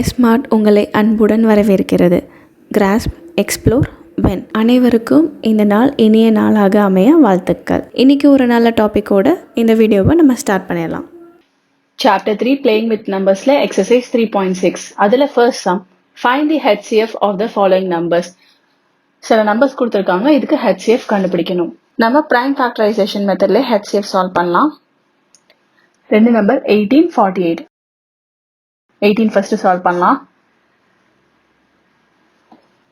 Smart உங்களை அன்புடன் வரவேற்கிறது. Grass, explore, when. அனைவருக்கும் இந்த நாள் இனிய நாளாக அமைய வாழ்த்துக்கள். இன்னைக்கு ஒரு நல்ல டாப்பிக்கோட இந்த வீடியோவை நம்ம ஸ்டார்ட் பண்ணிடலாம். சாப்டர் 3 பிளேயிங் வித் நம்பர்ஸ்ல எக்ஸசைஸ் 3.6 அதுல first sum find the HCF of the following numbers. சில நம்பர்ஸ் கொடுத்துருக்காங்க, இதுக்கு HCF கண்டுபிடிக்கணும். நம்ம பிரைம் ஃபேக்டரைசேஷன் மெத்தட்ல HCF சால்வ் பண்ணலாம். ரெண்டு நம்பர் 18, 48. 18 ஃபர்ஸ்ட் சால்வ் பண்ணலாம்.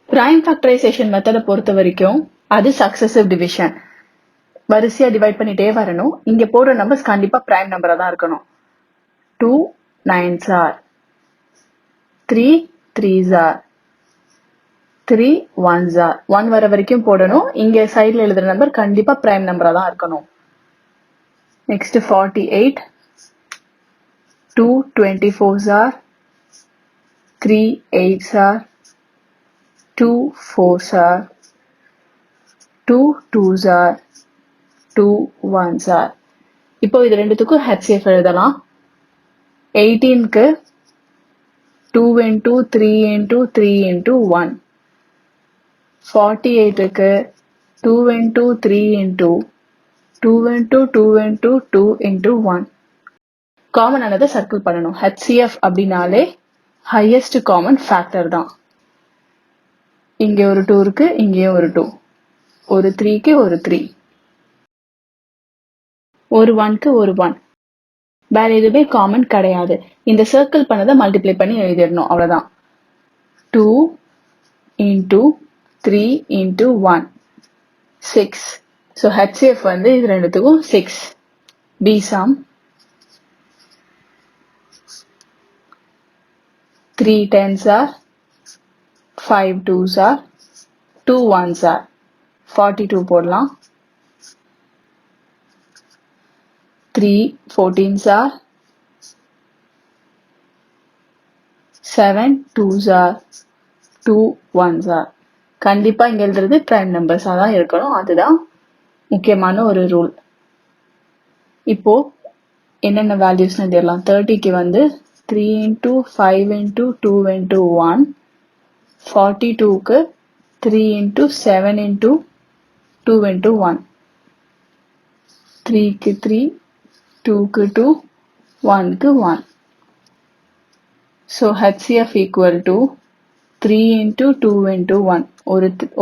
பிரைம் ஃபேக்டரைசேஷன் மெத்தடை பொறுத்த வரைக்கும் அது சக்சசிவ் டிவிஷன், வரிசையா டிவைட் பண்ணிட்டே வரணும். இங்க போடுற நம்பர்ஸ் கண்டிப்பா பிரைம் நம்பரா தான் இருக்கணும். 2 9s are 3 3s are 3 1s are 1 வர வரைக்கும் போடணும். இங்க சைடுல எழுதுற நம்பர் கண்டிப்பா பிரைம் நம்பரா தான் இருக்கணும். Next 48, 2 24s are 3 8s are 2 4s are 2 2s are 2 1s are. இப்போ இது ரெண்டுத்துக்கும் HCF எழுதலாம். 18க்கு 2 into 3 into 3 into 1. 48க்கு 2 into 3 into 2 into 2 into 2 into 1. Common ஆனதை சர்க்கிள் பண்ணணும். HCF அப்படின்னாலே ஹையஸ்ட் காமன் ஃபேக்டர் தான். இங்க ஒரு 2 இருக்கு, இங்கேயும் ஒரு 2, ஒரு 3க்கு ஒரு 3, ஒரு 1க்கு ஒரு 1. வேற எதுவுமே காமன் கிடையாது. இந்த சர்க்கிள் பண்ணதை மல்டிப்ளை பண்ணி எழுதிடணும், அவ்வளவுதான். 2 into 3 into 1 6. ஸோ HCF வந்து இது ரெண்டுத்துக்கும் 6. B sum 3 10s are 5 2s are 2 1s are 42 போடலாம். 3 14s are 7 2s are 2 1s are. கண்டிப்பா இங்க எழுதுறது பிரைம் நம்பர்ஸா தான் இருக்கணும், அதுதான் முக்கியமான ஒரு ரூல். இப்போ என்னென்ன வேல்யூஸ் எழுதிடலாம். 30க்கு வந்து 3 into 5 into 2 into 1. 42க்கு 3 into 7 into 2 into 1. 3க்கு 3, 2க்கு 2, 1க்கு 1. So HCF equal to 3 into 2 into 1.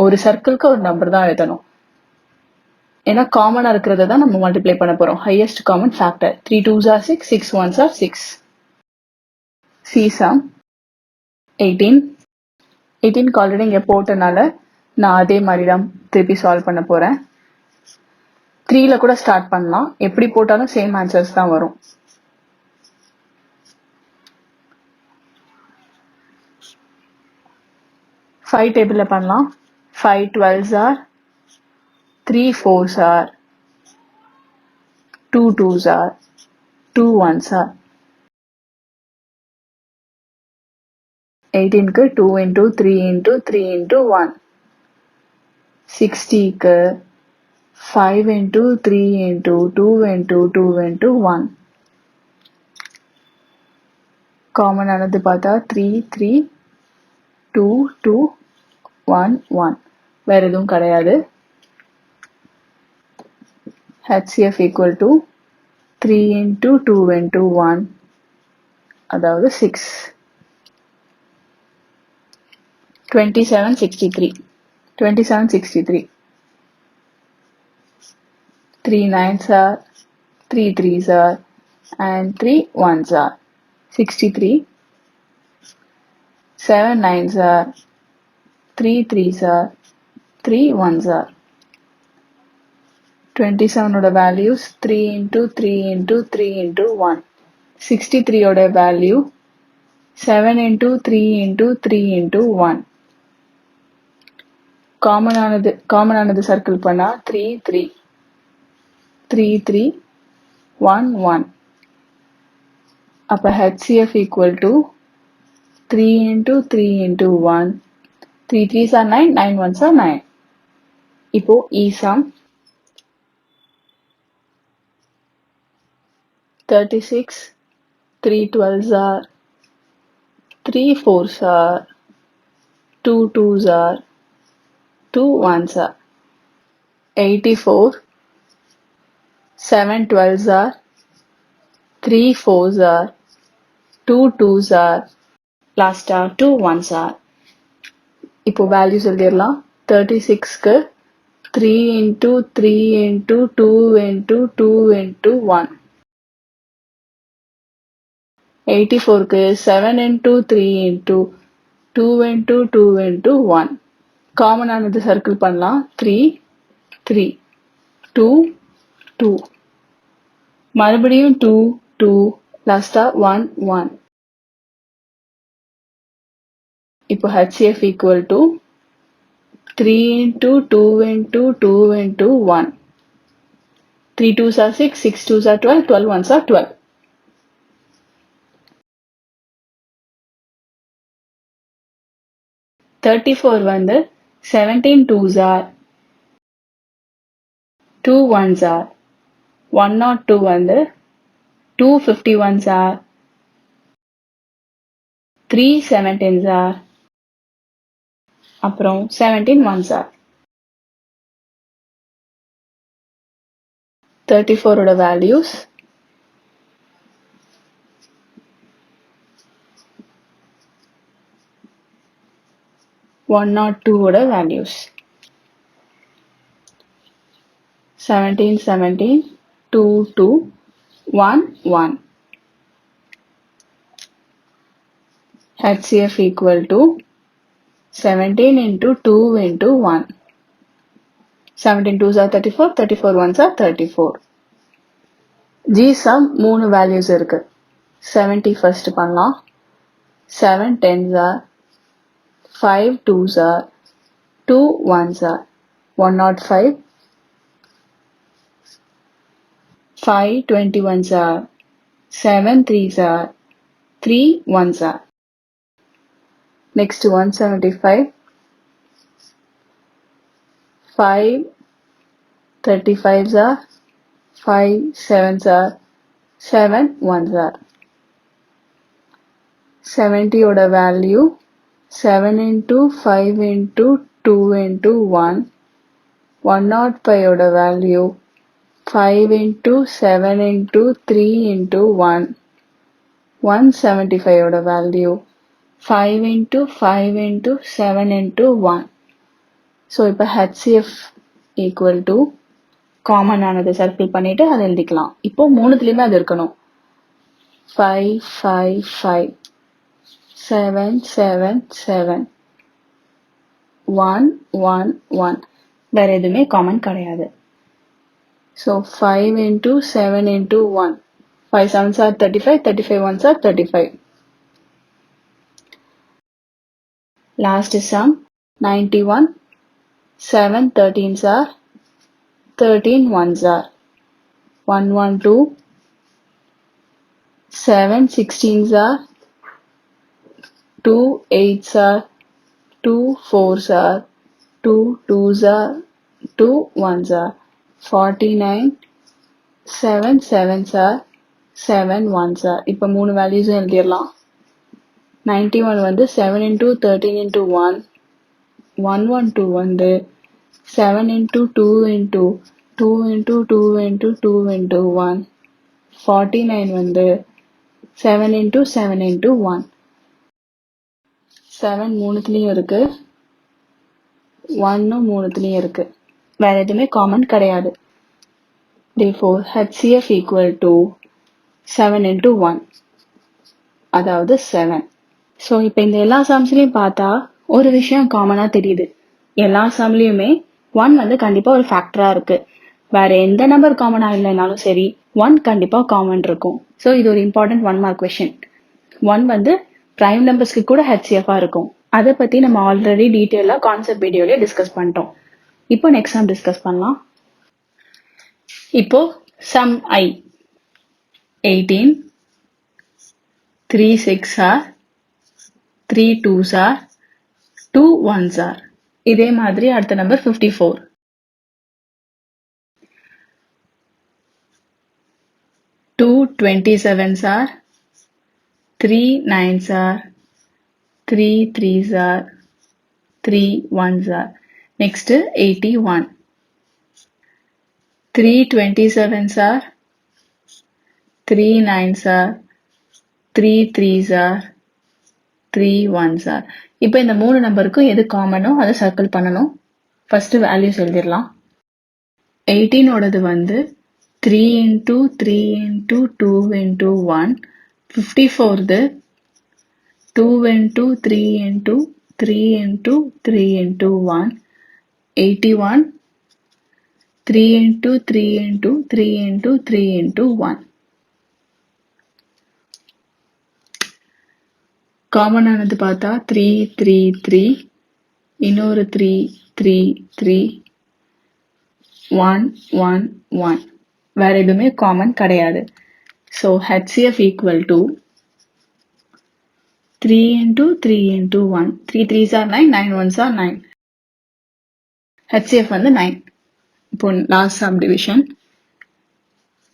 ஒரு சர்க்கிள்க்கு ஒரு நம்பர் தான் எழுதணும். ஏன்னா காமனா இருக்கிறத தான் நம்ம மல்டிப்ளை பண்ண போறோம். Highest common factor 3 2s are 6, 6 1s are 6. C sum 18. 18க்கு already இங்க போட்டனால நான் அதே மாதிரி தான் திருப்பி சால்வ் பண்ண போறேன். 3ல கூட ஸ்டார்ட் பண்ணலாம், எப்படி போட்டாலும் சேம் ஆன்சர்ஸ் தான் வரும். ஃபைவ் டேபிள்ல பண்ணலாம். 5 12s are 3 4s are 2 2s are 2 1s are. 18க்கு 2 into 3 into 3 into 1. 60க்கு 5 into 3 into 2 into 2 into 1. Common ஆனது பார்த்தா 3 3 2 2 1 1. வேற எதுவும் கிடையாது. HCF equal to 3 into 2 into 1, அதாவது 6. 27 63. 27 63. 3 9s are 3 3s are and 3 1s are 63. 7 9s are 3 3s are 3 1s are. 27 ஓட values 3 into 3 into 3 into 1. 63 ஓட value 7 into 3 into 3 into 1. Common ஆனது circle பண்ணா 3 3 3 3 1 1. அப்ப HCF equal to 3 into 3 into 1. 3 3s are 9, 9 1s are 9. இப்போ E sum 36 3 12s are 3 4s are, 2 2s are, 2 1s are. 84, 7 12s are, 3 4s are, 2 2s are, last are 2 1s are. இப்போ values எழுதிடலாம். 36க்கு 3 into 3 into 2 into 2 into 1. 84க்கு 7 into 3 into 2 into 2 into 1. Common ஆனது circle பண்ணலாம். 3 3 2 2 மறுபடியும் 2 2 லாஸ்டா 1 1. இப்போ HCF equal to 3 into 2 into 2 into 1. 3 2s are 6, 6 2s are 12, 12 1s are 12. 34 வந்து 17 2s are, 2 1s are. 102 வந்து 2 51s are, 3 17s are, அப்புறம் 17 1s are. 34 ஓட values 102 ஓட values 17 17 2 2 1 1. HCF equal to 17 into 2 into 1. 17 2s are 34, 34 1s are 34. G sum 3 values இருக்கு. 70 first பண்ணலாம். 7 10s are, 5 2s are, 2 1s are. 105, 5 21s are, 7 3s are, 3 1s are. Next 175, 5 35s are, 5 7s are, 7 1s are. 70 ஓட value 7 into 5 into 2 into 1. 105 ஓட value 5 into 7 into 3 into 1. 175 ஓட value 5 into 5 into 7 into 1. So இப்போ HCF equal to common ஆனது circle பண்ணிட்டு அதை எழுதிக்கலாம். இப்போ மூணுத்துலயுமே அது இருக்கணும். 5 5 5 7 7 7 1 1 1. வேற எதுவுமே காமன் கிடையாது. So 5 into 7 into 1. 5 7s are 35, 35 1s are 35. Last sum 91, 7 13s are, 13 1s are. 112, 7 16s are, 2 8s are, 2 4s are, 2 2s are, 2 1s are. 49, 7 7s are, 7 1s are. இப்போ மூணு values எழுதிடலாம். 91 வந்து 7 into 13 into 1. 112 வந்து 7 into 2 into 2 into 2 into 2 into 1. 49 வந்து 7 into 7 into 1. 7 மூணுத்துலயும் இருக்கு, 1 மூணுத்துலயும் இருக்கு. வேற எதுவுமே காமன் கிடையாது. Therefore HCF equal to 7 into 1. அதாவது 7. ஸோ இப்போ இந்த எல்லா சம்ஸ்லையும் பார்த்தா ஒரு விஷயம் காமனா தெரியுது. எல்லா சம்லையுமே 1 வந்து கண்டிப்பா ஒரு ஃபேக்டரா இருக்கு. வேற எந்த நம்பர் காமனா இல்லைனாலும் சரி 1 கண்டிப்பா காமன் இருக்கும். ஸோ இது ஒரு இம்பார்ட்டன்ட் 1 மார்க் கொஸ்டின். 1 வந்து பிரைம் நம்பர்ஸ்க்கு கூட HCF-ஆ இருக்கும். அதை பத்தி நம்ம ஆல்ரெடி டீட்டெயிலா கான்செப்ட் வீடியோலயே டிஸ்கஸ் பண்ணிட்டோம். இப்போ நெக்ஸ்ட் சம் டிஸ்கஸ் பண்ணலாம். இப்போ some I 18, 3 6 are, 3 2s are, 2 1s are. இதே மாதிரி அடுத்த number 54. 2 27s are, 3 9s are, 3 3s are 3 1s are. Next 81. 3 27s are 3 9s are 3 3s are 3 1s are. இப்போ இந்த மூணு நம்பருக்கும் எது காமனோ அதை சர்க்கிள் பண்ணணும். ஃபர்ஸ்ட் வேல்யூஸ் எழுதிடலாம். 18 ஓடது வந்து 3 into 3 into 2 into 1. 54து 2 into 3 into 3 into 3 into 1. 81 3 into 3 into 3 into 3 into 1. Common ஆனது பார்த்தா 3 3 3, இன்னொரு 3 3 3, 1 1 1. வேற எதுவுமே காமன் கிடையாது. So HCF equal to 3 into 3 into 1. 3 3s are 9, 9 1s are 9. HCF வந்து 9. இப்போ last subdivision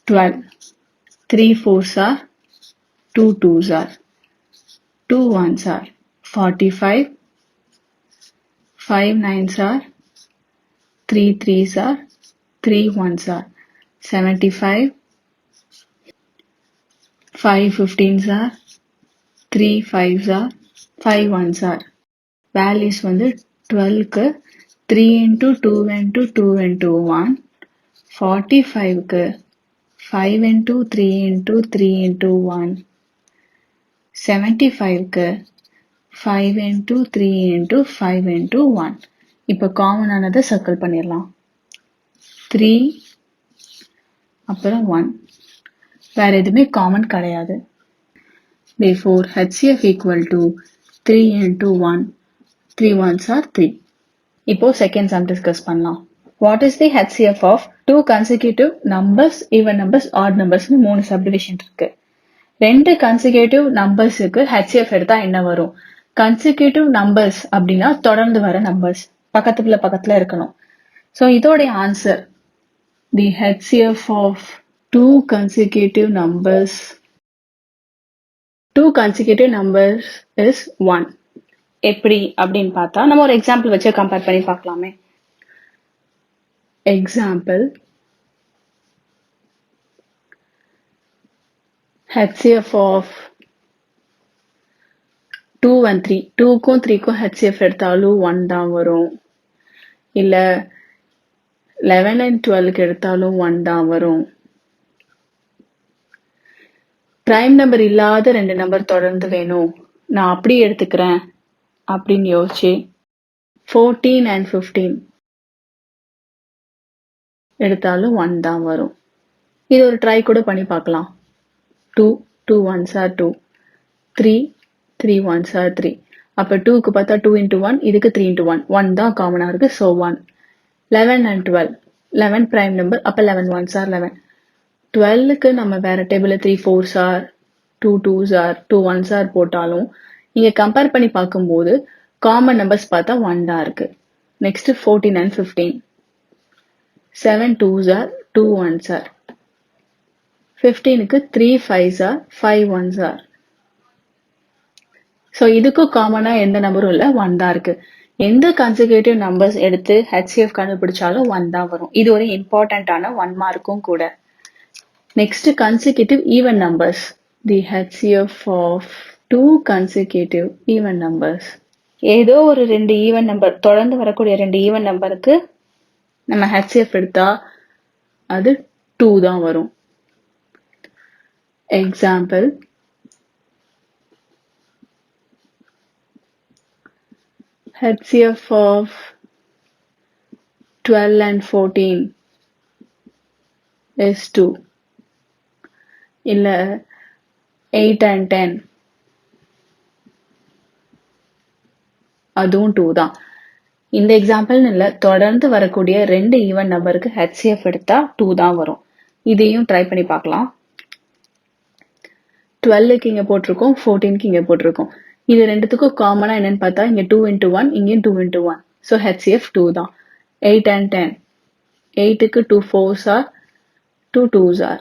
12. 3 4s are 2 2s are 2 1s are 45. 5 9s are 3 3s are 3 1s are 75. 5 15s are 3 5s are 5 1s are. Values வந்து 12க்கு 3 into 2 into 2 into 1. 45க்கு 5 into 3 into 3 into 1. 75க்கு 5 into 3 into 5 into 1. இப்போ common ஆனதை circle பண்ணிடலாம். 3 அப்புறம் 1. வேற எதுவுமே common கிடையாது. Therefore HCF equal to 3 into 1. 3 1s are 3. இப்போ second sum discuss பண்ணலாம். What is the HCF of two consecutive numbers, even numbers, odd numbers னு 3 சப்டிவிஷன் இருக்கு. 2 consecutive நம்பர்ஸுக்கு HCF எடுத்தா என்ன வரும்? consecutive numbers அப்படின்னா தொடர்ந்து வர நம்பர்ஸ் பக்கத்துல இருக்கணும். ஸோ இதோடைய answer the HCF of two consecutive numbers is 1. எப்படி அப்படின்னு பார்த்தா நம்ம ஒரு எக்ஸாம்பிள் வச்சு கம்பேர் பண்ணி பார்க்கலாமே. Example HCF of 2 and 3. 2க்கும் 3க்கும் HCF எடுத்தாலும் 1 தான் வரும். இல்ல 11 and 12க்கு எடுத்தாலும் 1 தான் வரும். பிரைம் நம்பர் இல்லாத 2 நம்பர் தொடர்ந்து வேணும், நான் அப்படி எடுத்துக்கிறேன் அப்படின்னு யோசிச்சு 14 and 15 எடுத்தாலும் 1 தான் வரும். இது ஒரு ட்ரை கூட பண்ணி பார்க்கலாம். 2 2 1s are 2. 3 3 1s are 3. அப்ப 2க்கு பார்த்தா 2 into 1, இதுக்கு 3 into 1. 1 தான் காமனா இருக்கு. So 1. 11 and 12. 11 prime number. அப்ப 11 1s are 11. 12க்கு நம்ம வேற டேபிள்ல 3 4s are 2 2s are 2 1s are போட்டாலும் நீங்க கம்பேர் பண்ணி பார்க்கும்போது காமன் நம்பர்ஸ் பார்த்தா 1 தான் இருக்கு. Next 14 and 15. 7 2s are 2 1s are. 15க்கு 3 5s are 5 1s are. So இதுக்கும் காமனா எந்த நம்பரும் இல்லை, 1 தான் இருக்கு. எந்த கன்சிக்யூட்டிவ் நம்பர்ஸ் எடுத்து HCF கண்டுபிடிச்சாலும் 1 தான் வரும். இது ஒரு இம்பார்ட்டன்டான 1 மார்க்கும் கூட. Next consecutive even numbers. The HCF of two consecutive even numbers. ஏதோ ஒரு 2 ஈவன் நம்பர் தொடர்ந்து வரக்கூடிய 2 ஈவன் நம்பருக்கு நம்ம HCF எடுத்தா அது 2 தான் வரும். Example HCF of 12 and 14 is 2. இல்ல 8 and 10 அதுவும் 2 தான். இந்த எக்ஸாம்பிள் இல்ல, தொடர்ந்து வரக்கூடிய 2 ஈவன் நம்பருக்கு HCF எடுத்தா 2 தான் வரும். இதையும் ட்ரை பண்ணி பார்க்கலாம். 12க்கு இங்க போட்டிருக்கோம், 14க்கு இங்க போட்டிருக்கோம். இது ரெண்டுத்துக்கும் காமனா என்னன்னு பார்த்தா இங்க 2 into 1, இங்கேயும் 2 into 1. ஸோ HCF 2 தான். 8 and 10. 8க்கு 2 4s are 2 2s are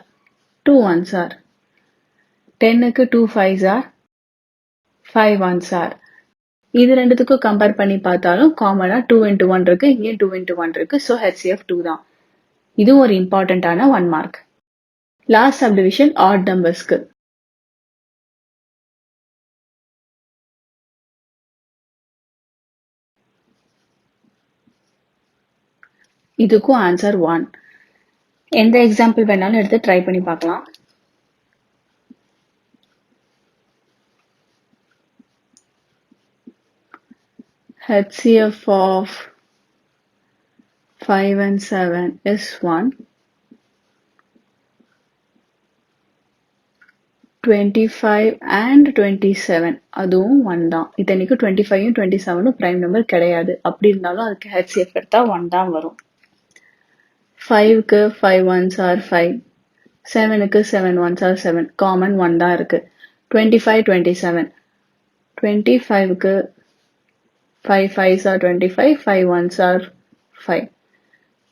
2 1s are. 10க்கு 2 5s are 5 1s are. இது ரெண்டுத்துக்கும் கம்பேர் பண்ணி பார்த்தாலும் காமனாக 2 into 1 இருக்கு, இங்கே 2 into 1 இருக்கு. ஸோ HCF 2 தான். இது ஒரு இம்பார்ட்டண்ட்டான 1 மார்க். லாஸ்ட் சப்டிவிஷன் ஆட் நம்பர்ஸ்க்கு. இதுக்கும் ஆன்சர் 1. எந்த எக்ஸாம்பிள் வேணாலும் எடுத்து ட்ரை பண்ணி பார்க்கலாம். HCF of 5 and 7 is 1. 25 and 27 அதுவும் 1 தான். இத்தனைக்கு 25ம் 27ம் பிரைம் நம்பர் கிடையாது. அப்படி இருந்தாலும் அதுக்கு HCF எடுத்தா 1 தான் வரும். 5க்கு 5 ones are 5. 7க்கு 7 ones are 7. Common 1 தான் இருக்கு. 25 27. 25க்கு 5 5s are 25. 5 ones are 5.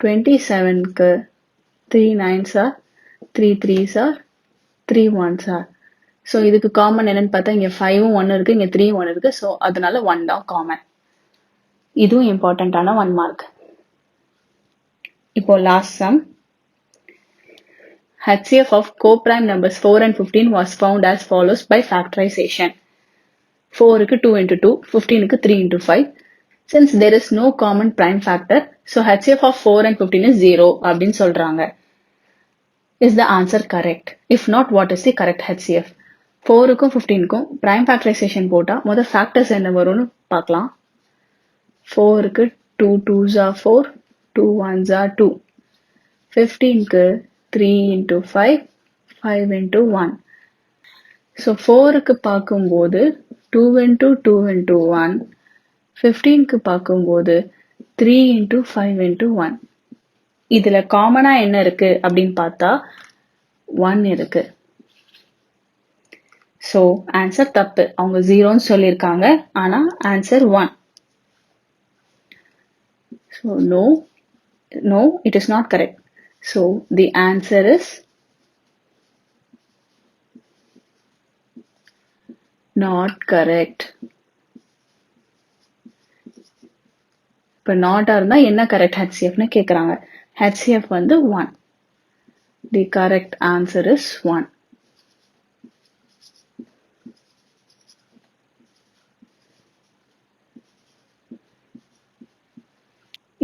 27க்கு 3 9s are 3 3s are 3 ones are. So இதுக்கு காமன் என்னன்னு பார்த்தா இங்கே 5ம் 1 இருக்கு, இங்கே 3 1 இருக்கு. ஸோ அதனால 1 தான் காமன். இதுவும் இம்பார்ட்டண்ட்டான 1 மார்க். இப்போ last some. HCF of co-prime numbers 4 and 15 was found as follows by factorization. 4க்கு 2 into 2, 15க்கு 3 into 5. Since there is no common prime factor, so HCF of 4 and 15 is 0 அப்படின்னு சொல்றாங்க. Is the answer correct? If not, what is the correct HCF? 4க்கும் 15க்கும் prime factorization போட்டா முதல் factors என்ன வரும்னு பார்க்கலாம். 4க்கு 2 2s are 4, 2 1s are 2. 15க்கு 3 into 5, 5 into 1. So 4க்கு பார்க்கும்போது 2 into 2 into 1. 15க்கு பார்க்கும்போது 3 into 5 into 1. இதுல காமனா என்ன இருக்கு அப்படின்னு பார்த்தா 1 இருக்கு. ஸோ ஆன்சர் தப்பு. அவங்க 0ன்னு சொல்லியிருக்காங்க, ஆனா answer 1. So no, it is not correct. So the answer is not correct. இப்போ நாட்டா இருந்தா என்ன கரெக்ட் HCFன்னு கேக்குறாங்க. HCF வந்து 1. The correct answer is 1.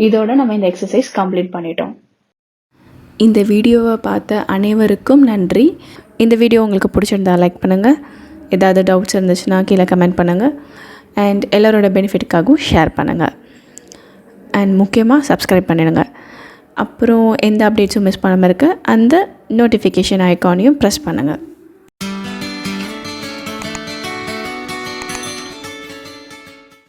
இதோட நம்ம இந்த எக்ஸசைஸ் கம்ப்ளீட் பண்ணிட்டோம். இந்த வீடியோவை பார்த்த அனைவருக்கும் நன்றி. இந்த வீடியோ உங்களுக்கு பிடிச்சிருந்தா லைக் பண்ணுங்கள். ஏதாவது டவுட்ஸ் இருந்துச்சுன்னா கீழே கமெண்ட் பண்ணுங்கள். அண்ட் எல்லோரோட பெனிஃபிட்டுக்காகவும் ஷேர் பண்ணுங்கள். அண்ட் முக்கியமாக சப்ஸ்கிரைப் பண்ணிடுங்க. அப்புறம் எந்த அப்டேட்ஸும் மிஸ் பண்ணாமல் இருக்க அந்த நோட்டிஃபிகேஷன் ஐக்கானையும் ப்ரெஸ் பண்ணுங்கள்.